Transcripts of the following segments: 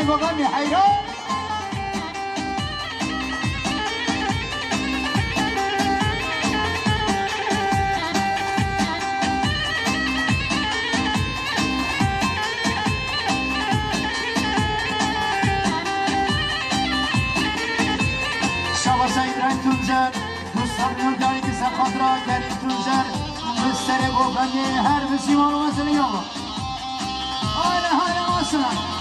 بغني حيران شابا سعید رنگ تونجر دوستان نمداری که سر خاطرها کریم تونجر مستر بغنی هر بسیمان و مزنی آقا آره های ماسنا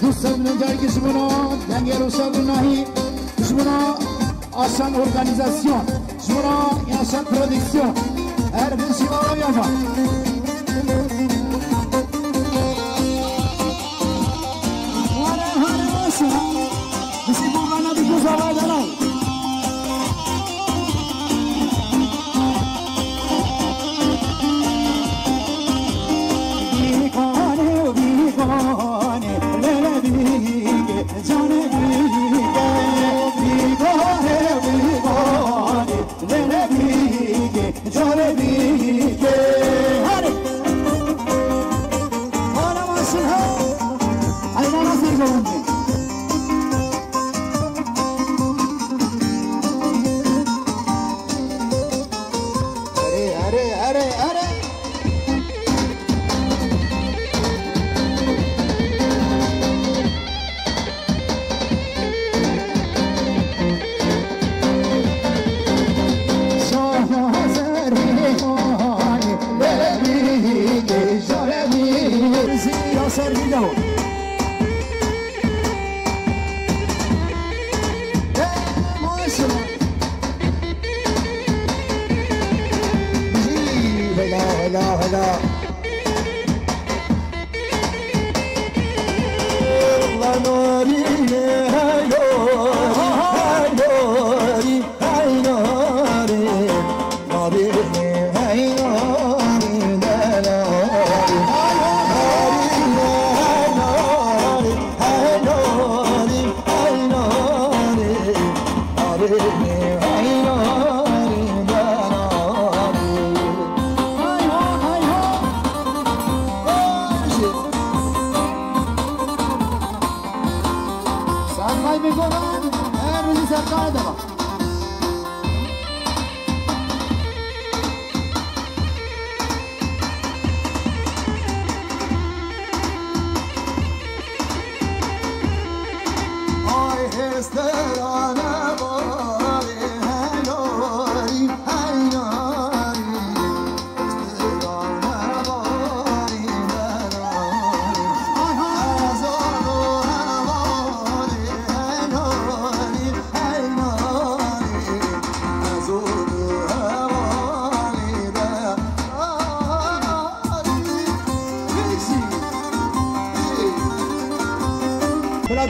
دوستان جایی که شما دنگل و شب نهی شما آشان ارگانیزاسیون شما آشان پرودکسیون هر بشی ما رو یافا بسی بوغانا بکوز آقای دلال بیگانه و بیگانه لیل بیگه جان بیگه بیگانه و بیگانه لیل بیگه جان بیگه هره حالا ماشین ها اینا نظر گونده servido.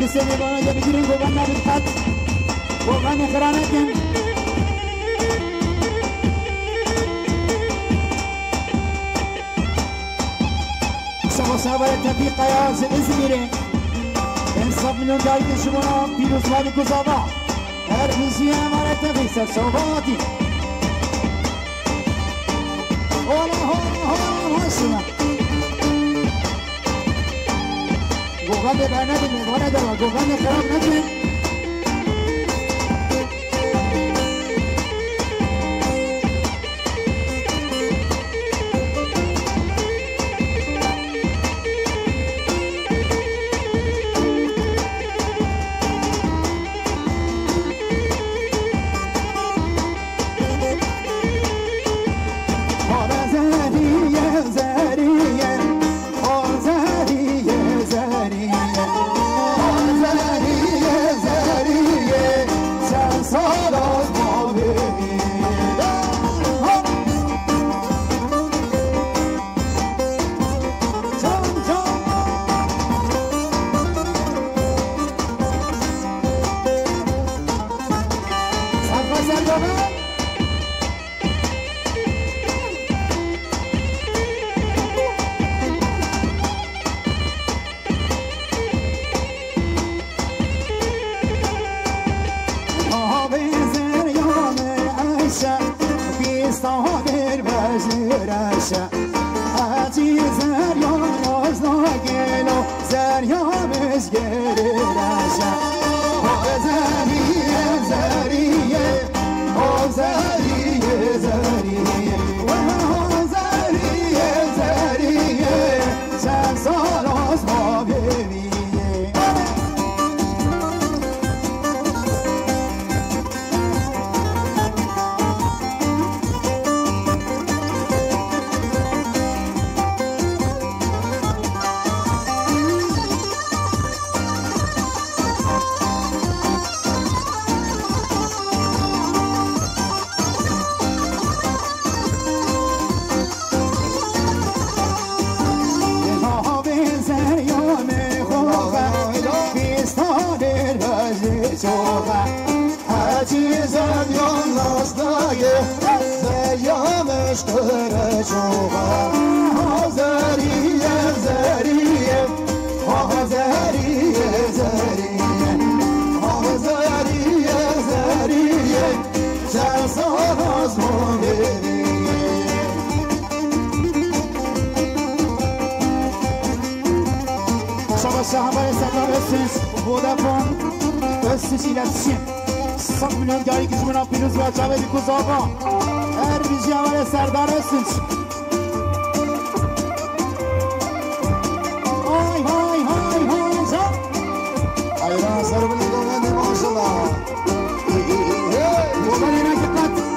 بسیاری باید بگیریم گوگان نبید خط گوگان اقرانه کن سوا سوار تفیق قیاس ازمیره انصاف میلیون داری که شما پیروز مالی کزاوا هر میزی هماره تفیق سر صوباتی اولا هولا هاشنا گوگان به برنه ده میگوانه دارم گوگان خراب نکنه عشق شوقا زریه زریه زریه زریه زریه زریه سرساز مبینی شما صحبه سردار استنس ودافون استشیلتشین 100 میلیون داری که جمعنا پیروز و جاوید کوزاقا هر بیجی اول سردار استنس های های های های جا ایران سر بلیدونه ماشالله ولی نکتت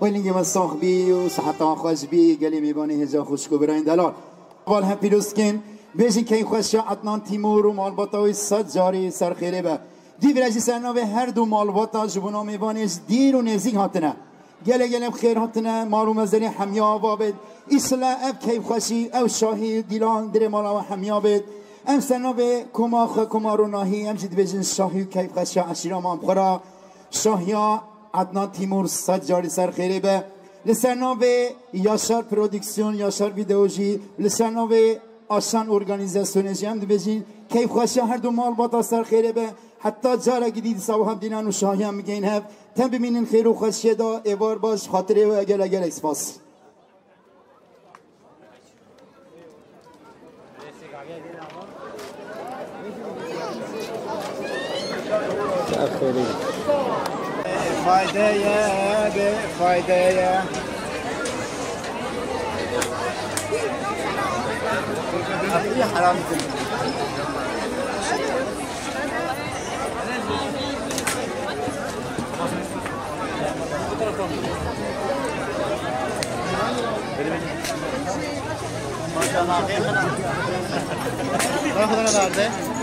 ويلينجي مساخ بي وصحة خوش بي قالي ميباني هجا خوشكو براين دلال اول هم پیروزکن بیشین که این خوشی عدنان تیمور و مالباتاوی صد جاری سرخیره به دی برجی سرناوه هر دو مالباتا جبونا میبانیش دیر و نزدیک هاتنه گله گله بخیر هاتنه مارو مزدنی حمیا وابد اصلا اب که خوشی او شاهی دیلان در مالا و حمیا بد ام سرناوه کمارو ناهی ام جد بیشین شاهی که خوشی عشیرا مامخورا شاهیا عدنان تیمور صد جاری سرخیره به لسرناوه یاشار پرودکسیون یاشار ویدئوژی لسرناوه آشان ارگانیزاسیونش هم بجین کیف خوشی هر دو مال باتا سر خیره به حتی جارا گدید سوا هم دینان و شاهی هم میگین هف تم ببینین خیر و خوشی دا ایوار باش خاطره و اگل اگل اسپاس فایده به فایده يا حرام ما شاء الله